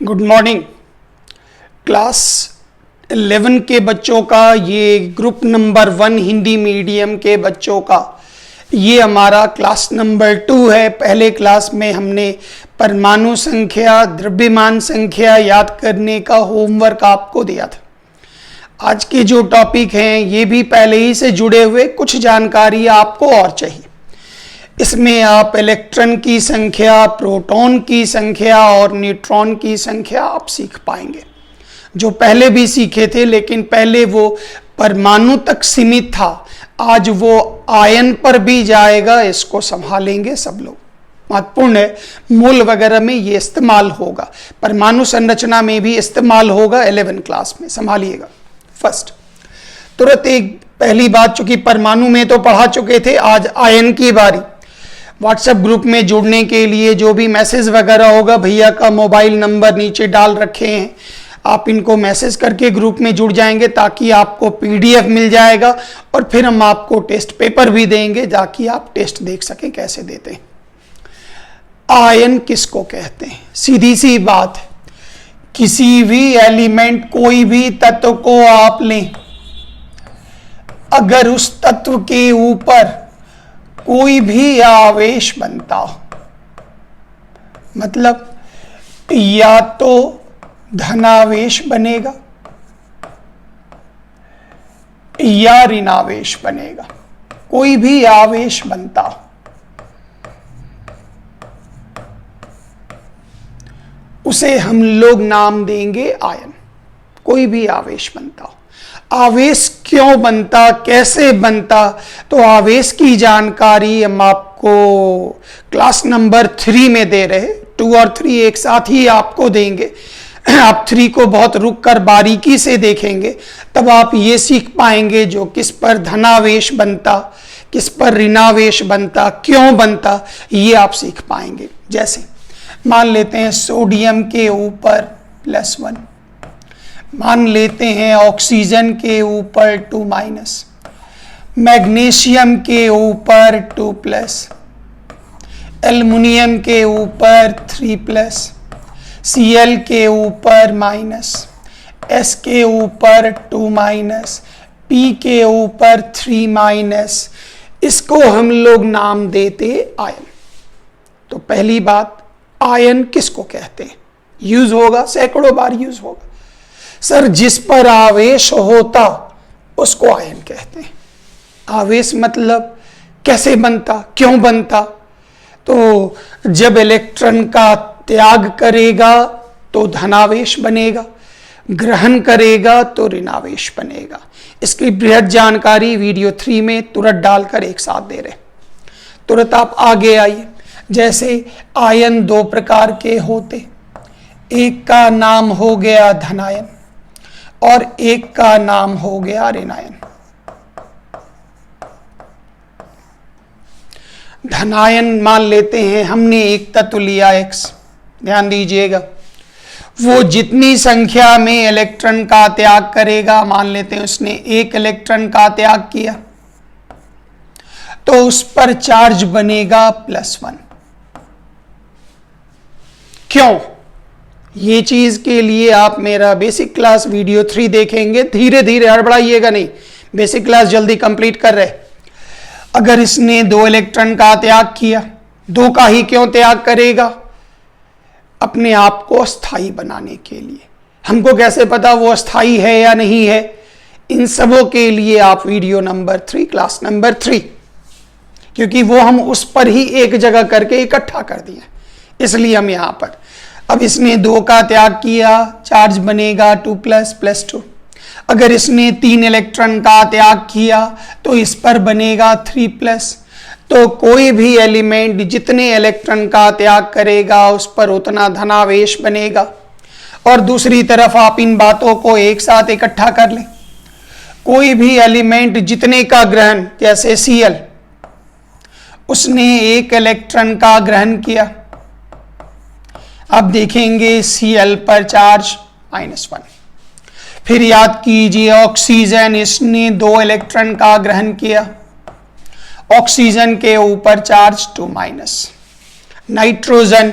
Good morning. Class 11 के बच्चों का ये ग्रुप नंबर 1 हिंदी मीडियम के बच्चों का ये हमारा क्लास नंबर 2 है। पहले क्लास में हमने परमाणु संख्या, द्रव्यमान संख्या याद करने का होमवर्क आपको दिया था। आज के जो टॉपिक हैं ये भी पहले ही से जुड़े हुए, कुछ जानकारी आपको और चाहिए। इसमें आप इलेक्ट्रॉन की संख्या, प्रोटॉन की संख्या और न्यूट्रॉन की संख्या आप सीख पाएंगे, जो पहले भी सीखे थे, लेकिन पहले वो परमाणु तक सीमित था। आज वो आयन पर भी जाएगा, इसको संभालेंगे सब लोग। महत्वपूर्ण है, मोल वगैरह में ये इस्तेमाल होगा, परमाणु संरचना में भी इस्तेमाल होगा 11 क्लास में, संभालिएगा। फर्स्ट तुरंत एक पहली बात, चूंकि परमाणु में तो पढ़ा चुके थे, आज आयन की बारी। व्हाट्सएप ग्रुप में जुड़ने के लिए जो भी मैसेज वगैरह होगा, भैया का मोबाइल नंबर नीचे डाल रखे हैं, आप इनको मैसेज करके ग्रुप में जुड़ जाएंगे ताकि आपको पीडीएफ मिल जाएगा और फिर हम आपको टेस्ट पेपर भी देंगे ताकि आप टेस्ट देख सकें कैसे देते हैं। आयन किसको कहते हैं? सीधी सी बात है, किसी भी एलिमेंट, कोई भी तत्व को आप लें, अगर उस तत्व के ऊपर कोई भी आवेश बनता हो, मतलब या तो धनावेश बनेगा या ऋणावेश बनेगा, कोई भी आवेश बनता हो, उसे हम लोग नाम देंगे आयन। कोई भी आवेश बनता हो। आवेश क्यों बनता, कैसे बनता, तो आवेश की जानकारी हम आपको क्लास नंबर 3 में दे रहे। 2 और 3 एक साथ ही आपको देंगे। आप 3 को बहुत रुक कर बारीकी से देखेंगे, तब आप ये सीख पाएंगे जो किस पर धनावेश बनता, किस पर ऋणावेश बनता, क्यों बनता, ये आप सीख पाएंगे। जैसे मान लेते हैं सोडियम के ऊपर +1, मान लेते हैं ऑक्सीजन के ऊपर 2-, मैग्नीशियम के ऊपर 2+, एल्युमिनियम के ऊपर 3+, Cl के ऊपर -, S के ऊपर 2-, P के ऊपर 3-, इसको हम लोग नाम देते आयन। तो पहली बात, आयन किसको कहते हैं? यूज होगा, सैकड़ों बार यूज होगा। सर, जिस पर आवेश होता उसको आयन कहते हैं। आवेश मतलब कैसे बनता, क्यों बनता? तो जब इलेक्ट्रॉन का त्याग करेगा तो धनावेश बनेगा, ग्रहण करेगा तो ऋणावेश बनेगा। इसकी बृहद जानकारी वीडियो 3 में तुरंत डालकर एक साथ दे रहे। तुरंत आप आगे आइए। जैसे आयन 2 प्रकार के होते, एक का नाम हो गया धनायन और एक का नाम हो गया ऋणायन। धनायन मान लेते हैं हमने एक तत्व लिया X, ध्यान दीजिएगा, वो जितनी संख्या में इलेक्ट्रॉन का त्याग करेगा, मान लेते हैं उसने 1 इलेक्ट्रॉन का त्याग किया, तो उस पर चार्ज बनेगा +1। क्यों? ये चीज के लिए आप मेरा बेसिक क्लास वीडियो 3 देखेंगे। धीरे धीरे, हड़बड़ाइएगा नहीं, बेसिक क्लास जल्दी कंप्लीट कर रहे। अगर इसने 2 इलेक्ट्रॉन का त्याग किया, 2 का ही क्यों त्याग करेगा? अपने आप को अस्थाई बनाने के लिए। हमको कैसे पता वो अस्थाई है या नहीं है? इन सबों के लिए आप वीडियो नंबर 3, क्लास नंबर 3, क्योंकि वो हम उस पर ही एक जगह करके इकट्ठा कर दिए, इसलिए हम यहां पर। अब इसने 2 का त्याग किया, चार्ज बनेगा 2++2। अगर इसने 3 इलेक्ट्रॉन का त्याग किया तो इस पर बनेगा 3+। तो कोई भी एलिमेंट जितने इलेक्ट्रॉन का त्याग करेगा उस पर उतना धनावेश बनेगा। और दूसरी तरफ आप इन बातों को एक साथ इकट्ठा कर लें। कोई भी एलिमेंट जितने का ग्रहण, जैसे Cl, उसने 1 इलेक्ट्रॉन का ग्रहण किया, अब देखेंगे Cl पर चार्ज -1। फिर याद कीजिए ऑक्सीजन, इसने 2 इलेक्ट्रॉन का ग्रहण किया, ऑक्सीजन के ऊपर चार्ज 2-। नाइट्रोजन,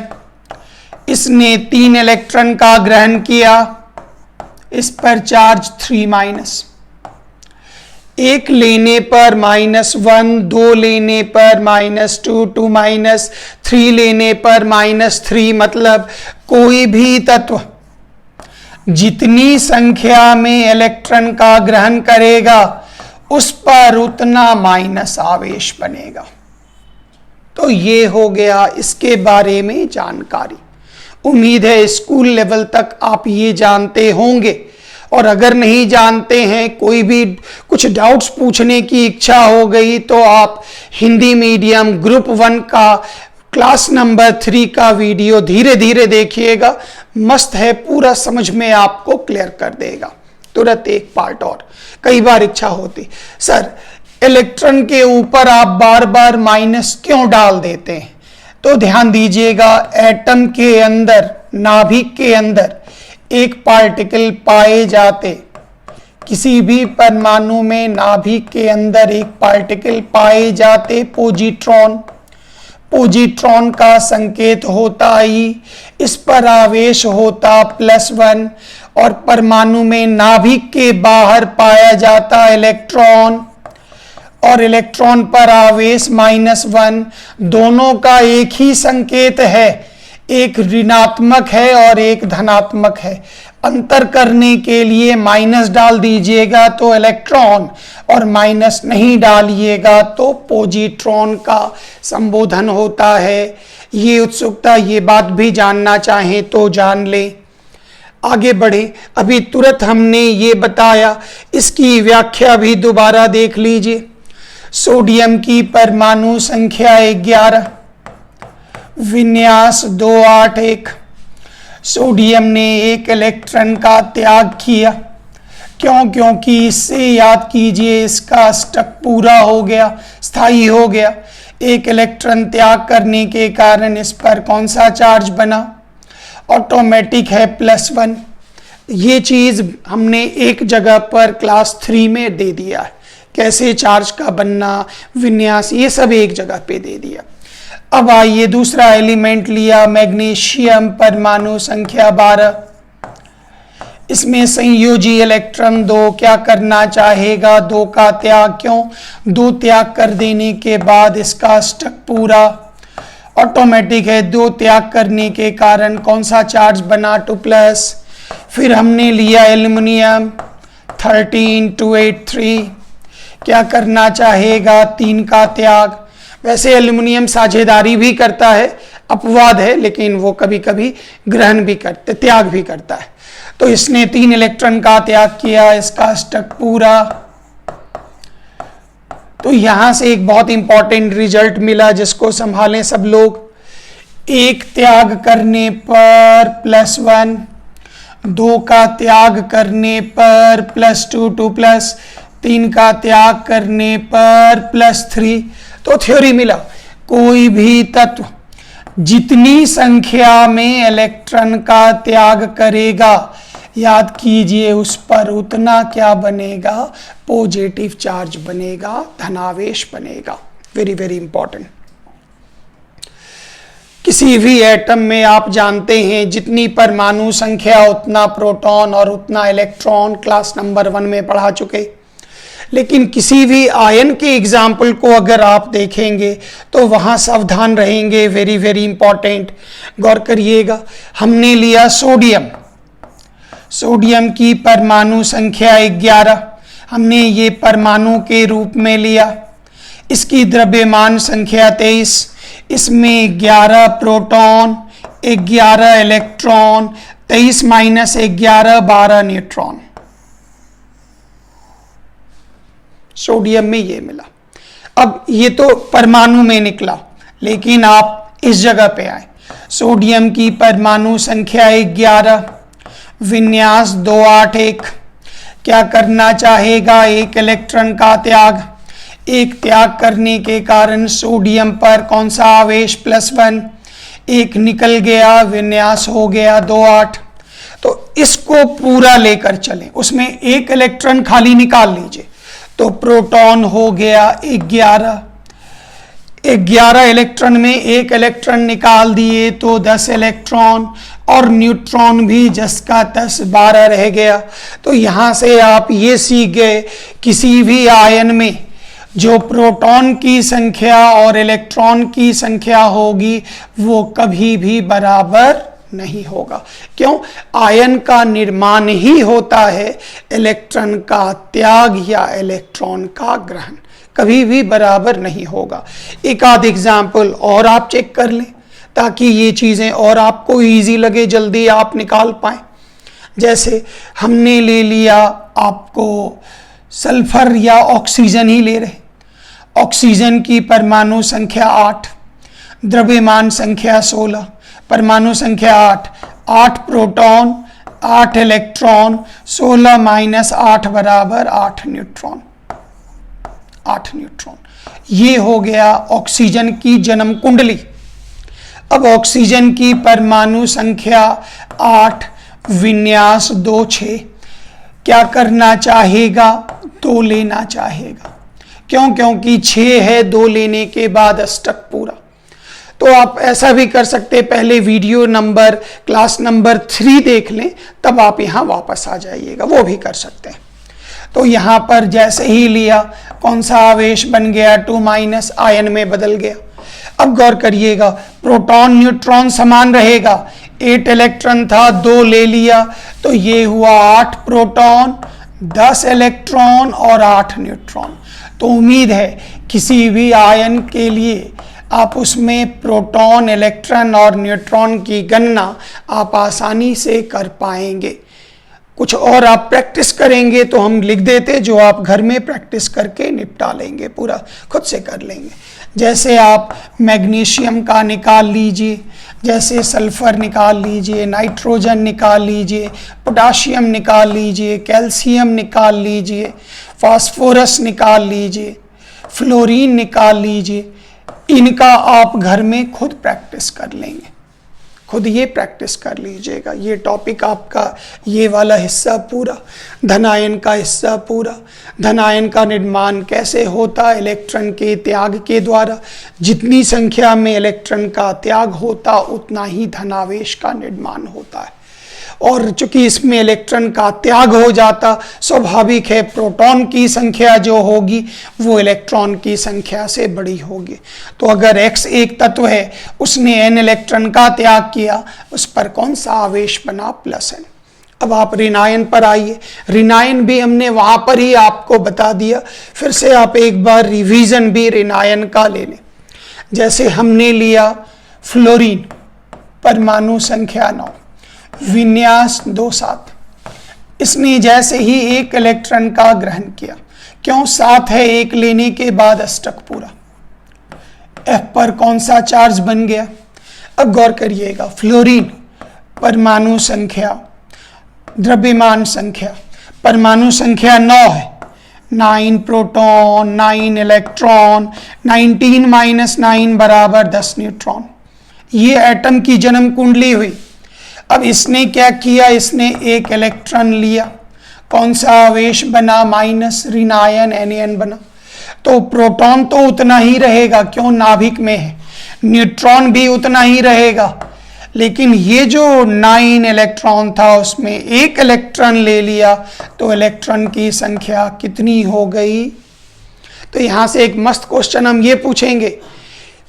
इसने 3 इलेक्ट्रॉन का ग्रहण किया, इस पर चार्ज 3-, एक लेने पर -1, 2 लेने पर -2, 2-, 3 लेने पर -3, मतलब कोई भी तत्व जितनी संख्या में इलेक्ट्रॉन का ग्रहण करेगा उस पर उतना माइनस आवेश बनेगा। तो ये हो गया इसके बारे में जानकारी। उम्मीद है स्कूल लेवल तक आप ये जानते होंगे, और अगर नहीं जानते हैं, कोई भी कुछ डाउट्स पूछने की इच्छा हो गई, तो आप हिंदी मीडियम ग्रुप 1 का क्लास नंबर 3 का वीडियो धीरे धीरे देखिएगा, मस्त है, पूरा समझ में आपको क्लियर कर देगा। तुरंत एक पार्ट और, कई बार इच्छा होती, सर इलेक्ट्रॉन के ऊपर आप बार बार माइनस क्यों डाल देते हैं? तो ध्यान दीजिएगा, एटम के अंदर, नाभिक के अंदर एक पार्टिकल पाए जाते, किसी भी परमाणु में नाभिक के अंदर एक पार्टिकल पाए जाते पॉजिट्रॉन। पॉजिट्रॉन का संकेत होता I, इस पर आवेश होता +1, और परमाणु में नाभिक के बाहर पाया जाता इलेक्ट्रॉन, और इलेक्ट्रॉन पर आवेश -1। दोनों का एक ही संकेत है, एक ऋणात्मक है और एक धनात्मक है। अंतर करने के लिए माइनस डाल दीजिएगा तो इलेक्ट्रॉन, और माइनस नहीं डालिएगा तो पॉजिट्रॉन का संबोधन होता है। ये उत्सुकता, ये बात भी जानना चाहें तो जान लें। आगे बढ़े, अभी तुरंत हमने ये बताया, इसकी व्याख्या भी दोबारा देख लीजिए। सोडियम की परमाणु संख्या 11, विन्यास 281। सोडियम ने एक इलेक्ट्रॉन का त्याग किया, क्यों? क्योंकि इससे याद कीजिए इसका स्टक पूरा हो गया, स्थायी हो गया। एक इलेक्ट्रॉन त्याग करने के कारण इस पर कौन सा चार्ज बना? ऑटोमेटिक है +1। ये चीज हमने एक जगह पर क्लास 3 में दे दिया है, कैसे चार्ज का बनना, विन्यास, ये सब एक जगह पे दे दिया। अब आइए दूसरा एलिमेंट लिया, मैग्नीशियम परमाणु संख्या 12। इसमें संयोजी इलेक्ट्रॉन 2 क्या करना चाहेगा? 2 का त्याग। क्यों? 2 त्याग कर देने के बाद इसका स्टक पूरा ऑटोमेटिक है। 2 त्याग करने के कारण कौन सा चार्ज बना? 2+। फिर हमने लिया एल्युमिनियम 13283, क्या करना चाहेगा? 3 का त्याग। वैसे एल्युमिनियम साझेदारी भी करता है, अपवाद है, लेकिन वो कभी कभी ग्रहण भी करते, त्याग भी करता है। तो इसने 3 इलेक्ट्रॉन का त्याग किया, इसका स्टक पूरा। तो यहां से एक बहुत इंपॉर्टेंट रिजल्ट मिला जिसको संभालें सब लोग। 1 त्याग करने पर +1, 2 का त्याग करने पर +2, 2+, 3 का त्याग करने पर +3। तो थ्योरी मिला, कोई भी तत्व जितनी संख्या में इलेक्ट्रॉन का त्याग करेगा, याद कीजिए उस पर उतना क्या बनेगा? पॉजिटिव चार्ज बनेगा, धनावेश बनेगा। Very very important. किसी भी एटम में आप जानते हैं जितनी परमाणु संख्या उतना प्रोटॉन और उतना इलेक्ट्रॉन, क्लास नंबर 1 में पढ़ा चुके। लेकिन किसी भी आयन के एग्जाम्पल को अगर आप देखेंगे तो वहां सावधान रहेंगे, वेरी वेरी इंपॉर्टेंट, गौर करिएगा। हमने लिया सोडियम, सोडियम की परमाणु संख्या 11, हमने ये परमाणु के रूप में लिया। इसकी द्रव्यमान संख्या 23, इसमें 11 प्रोटॉन, 11 इलेक्ट्रॉन, 23 - 11 12 न्यूट्रॉन। सोडियम में ये मिला। अब ये तो परमाणु में निकला, लेकिन आप इस जगह पे आए। सोडियम की परमाणु संख्या 11, विन्यास 281, क्या करना चाहेगा? 1 इलेक्ट्रॉन का त्याग। 1 त्याग करने के कारण सोडियम पर कौन सा आवेश? +1, 1 निकल गया, विन्यास हो गया 28। तो इसको पूरा लेकर चलें, उसमें 1 इलेक्ट्रॉन खाली निकाल लीजिए, तो प्रोटॉन हो गया 11, 11 इलेक्ट्रॉन में एक इलेक्ट्रॉन निकाल दिए तो 10 इलेक्ट्रॉन, और न्यूट्रॉन भी 10 का 10 12 रह गया। तो यहाँ से आप ये सीख गए, किसी भी आयन में जो प्रोटॉन की संख्या और इलेक्ट्रॉन की संख्या होगी वो कभी भी बराबर नहीं होगा। क्यों? आयन का निर्माण ही होता है इलेक्ट्रॉन का त्याग या इलेक्ट्रॉन का ग्रहण, कभी भी बराबर नहीं होगा। एक आध एग्जाम्पल और आप चेक कर लें ताकि ये चीज़ें और आपको इजी लगे, जल्दी आप निकाल पाएं। जैसे हमने ले लिया, आपको सल्फर या ऑक्सीजन ही ले रहे, ऑक्सीजन की परमाणु संख्या 8, द्रव्यमान संख्या 16, परमाणु संख्या 8, 8 प्रोटॉन 8 इलेक्ट्रॉन, 16 माइनस 8 बराबर 8 न्यूट्रॉन, 8 न्यूट्रॉन। ये हो गया ऑक्सीजन की जन्म कुंडली। अब ऑक्सीजन की परमाणु संख्या 8, विन्यास 2 6, क्या करना चाहेगा? 2 लेना चाहेगा। क्यों? क्योंकि 6 है, 2 लेने के बाद अष्टक पूरा। तो आप ऐसा भी कर सकते, पहले वीडियो नंबर क्लास नंबर 3 देख लें, तब आप यहाँ वापस आ जाइएगा, वो भी कर सकते हैं। तो यहाँ पर जैसे ही लिया, कौन सा आवेश बन गया? 2 माइनस, आयन में बदल गया। अब गौर करिएगा, प्रोटॉन न्यूट्रॉन समान रहेगा, 8 इलेक्ट्रॉन था, 2 ले लिया, तो ये हुआ 8 प्रोटॉन 10 इलेक्ट्रॉन और 8 न्यूट्रॉन। तो उम्मीद है किसी भी आयन के लिए आप उसमें प्रोटॉन, इलेक्ट्रॉन और न्यूट्रॉन की गणना आप आसानी से कर पाएंगे। कुछ और आप प्रैक्टिस करेंगे तो हम लिख देते, जो आप घर में प्रैक्टिस करके निपटा लेंगे, पूरा खुद से कर लेंगे। जैसे आप मैग्नीशियम का निकाल लीजिए, जैसे सल्फर निकाल लीजिए, नाइट्रोजन निकाल लीजिए, पोटाशियम निकाल लीजिए, कैल्शियम निकाल लीजिए, फास्फोरस निकाल लीजिए, फ्लोरीन निकाल लीजिए। इनका आप घर में खुद प्रैक्टिस कर लेंगे, खुद ये प्रैक्टिस कर लीजिएगा। ये टॉपिक आपका ये वाला हिस्सा पूरा, धनायन का हिस्सा पूरा, धनायन का निर्माण कैसे होता है इलेक्ट्रॉन के त्याग के द्वारा। जितनी संख्या में इलेक्ट्रॉन का त्याग होता उतना ही धनावेश का निर्माण होता है, और चूंकि इसमें इलेक्ट्रॉन का त्याग हो जाता, स्वाभाविक है प्रोटॉन की संख्या जो होगी वो इलेक्ट्रॉन की संख्या से बड़ी होगी। तो अगर X एक तत्व है, उसने N इलेक्ट्रॉन का त्याग किया, उस पर कौन सा आवेश बना? +N। अब आप ऋणायन पर आइए, ऋणायन भी हमने वहां पर ही आपको बता दिया, फिर से आप एक बार रिवीजन भी ऋणायन का ले लें। जैसे हमने लिया फ्लोरीन, परमाणु संख्या 9, विन्यास 2 7, इसने जैसे ही 1 इलेक्ट्रॉन का ग्रहण किया, क्यों? 7 है, 1 लेने के बाद अष्टक पूरा। F पर कौन सा चार्ज बन गया? अब गौर करिएगा, फ्लोरीन परमाणु संख्या, द्रव्यमान संख्या, परमाणु संख्या 9 है, 9 प्रोटॉन 9 इलेक्ट्रॉन, 19 माइनस 9 बराबर 10 न्यूट्रॉन। ये एटम की जन्म कुंडली हुई। अब इसने क्या किया? इसने 1 इलेक्ट्रॉन लिया, कौन सा आवेश बना? माइनस, ऋणायन Na बना। तो प्रोटॉन तो उतना ही रहेगा, क्यों? नाभिक में है। न्यूट्रॉन भी उतना ही रहेगा, लेकिन ये जो 9 इलेक्ट्रॉन था उसमें 1 इलेक्ट्रॉन ले लिया, तो इलेक्ट्रॉन की संख्या कितनी हो गई? तो यहां से एक मस्त क्वेश्चन हम ये पूछेंगे,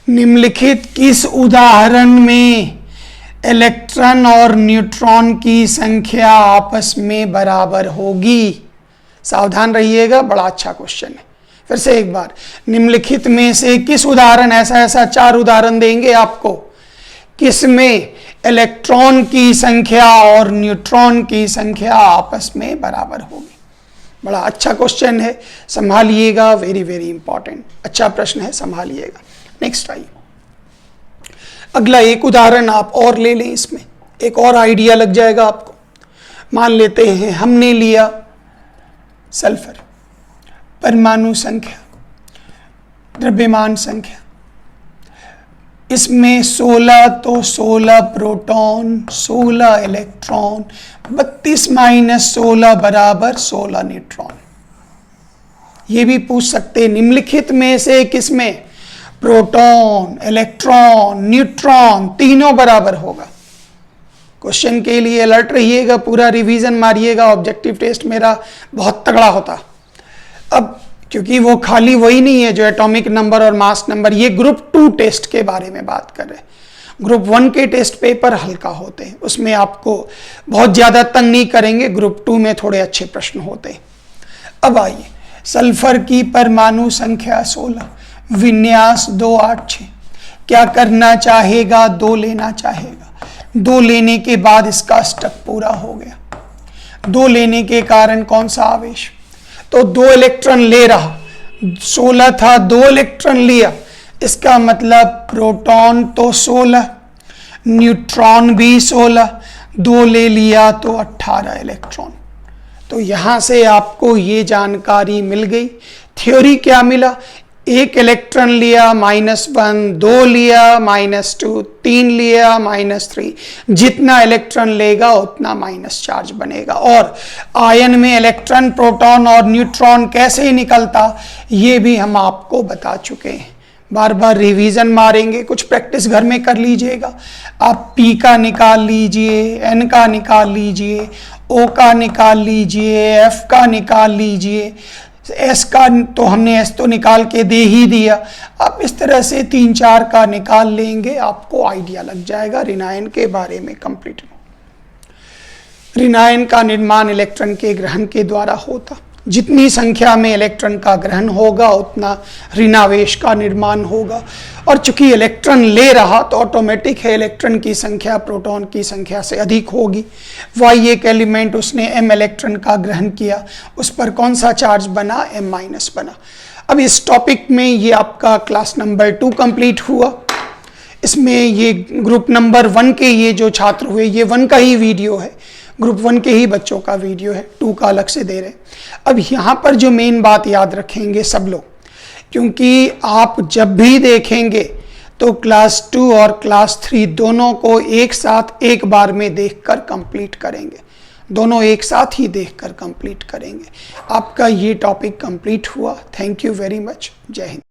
निम्नलिखित किस उदाहरण में इलेक्ट्रॉन और न्यूट्रॉन की संख्या आपस में बराबर होगी? सावधान रहिएगा, बड़ा अच्छा क्वेश्चन है। फिर से एक बार, निम्नलिखित में से किस उदाहरण, ऐसा 4 उदाहरण देंगे आपको, किसमें इलेक्ट्रॉन की संख्या और न्यूट्रॉन की संख्या आपस में बराबर होगी? बड़ा अच्छा क्वेश्चन है, संभालिएगा, वेरी वेरी इंपॉर्टेंट, अच्छा प्रश्न है, संभालिएगा। नेक्स्ट आइए, अगला एक उदाहरण आप और ले लें, इसमें एक और आइडिया लग जाएगा आपको। मान लेते हैं हमने लिया सल्फर, परमाणु संख्या, द्रव्यमान संख्या, इसमें 16 तो 16 प्रोटॉन 16 इलेक्ट्रॉन, 32 माइनस 16 बराबर 16 न्यूट्रॉन। ये भी पूछ सकते हैं निम्नलिखित में से किसमें प्रोटॉन, इलेक्ट्रॉन, न्यूट्रॉन तीनों बराबर होगा। क्वेश्चन के लिए अलर्ट रहिएगा, पूरा रिवीजन मारिएगा। ऑब्जेक्टिव टेस्ट मेरा बहुत तगड़ा होता। अब क्योंकि वो खाली वही नहीं है जो एटॉमिक नंबर और मास नंबर, ये ग्रुप 2 टेस्ट के बारे में बात कर रहे हैं। ग्रुप 1 के टेस्ट पेपर हल्का होते हैं, उसमें आपको बहुत ज़्यादा तंग नहीं करेंगे। ग्रुप 2 में थोड़े अच्छे प्रश्न होते हैं। अब आइए, सल्फर की परमाणु संख्या 16, विन्यास 286। क्या करना चाहेगा? 2 लेना चाहेगा। 2 लेने के बाद इसका स्टक पूरा हो गया। 2 लेने के कारण कौन सा आवेश? तो 2 इलेक्ट्रॉन ले रहा, 16 था, 2 इलेक्ट्रॉन लिया, इसका मतलब प्रोटॉन तो 16, न्यूट्रॉन भी 16, 2 ले लिया तो 18 इलेक्ट्रॉन। तो यहां से आपको ये जानकारी मिल गई। थ्योरी क्या मिला? 1 इलेक्ट्रॉन लिया -1, 2 लिया -2, 3 लिया -3। जितना इलेक्ट्रॉन लेगा उतना माइनस चार्ज बनेगा। और आयन में इलेक्ट्रॉन, प्रोटॉन और न्यूट्रॉन कैसे निकलता, ये भी हम आपको बता चुके हैं। बार बार रिवीजन मारेंगे, कुछ प्रैक्टिस घर में कर लीजिएगा। आप P का निकाल लीजिए, N का निकाल लीजिए, O का निकाल लीजिए, F का निकाल लीजिए, S का तो हमने S तो निकाल के दे ही दिया। आप इस तरह से 3-4 का निकाल लेंगे, आपको आइडिया लग जाएगा ऋणायन के बारे में कंप्लीट। ऋणायन का निर्माण इलेक्ट्रॉन के ग्रहण के द्वारा होता। जितनी संख्या में इलेक्ट्रॉन का ग्रहण होगा उतना ऋणावेश का निर्माण होगा। और चूंकि इलेक्ट्रॉन ले रहा तो ऑटोमेटिक है इलेक्ट्रॉन की संख्या प्रोटॉन की संख्या से अधिक होगी। Y एक एलिमेंट, उसने M इलेक्ट्रॉन का ग्रहण किया, उस पर कौन सा चार्ज बना? M- बना। अब इस टॉपिक में ये आपका क्लास नंबर 2 कंप्लीट हुआ। इसमें ये ग्रुप नंबर 1 के ये जो छात्र हुए, ये 1 का ही वीडियो है, ग्रुप 1 के ही बच्चों का वीडियो है, 2 का अलग से दे रहे। अब यहाँ पर जो मेन बात याद रखेंगे सब लोग, क्योंकि आप जब भी देखेंगे तो क्लास 2 और क्लास 3 दोनों को एक साथ एक बार में देखकर कंप्लीट करेंगे। दोनों एक साथ ही देखकर कंप्लीट करेंगे। आपका ये टॉपिक कंप्लीट हुआ। Thank you very much. जय हिंद।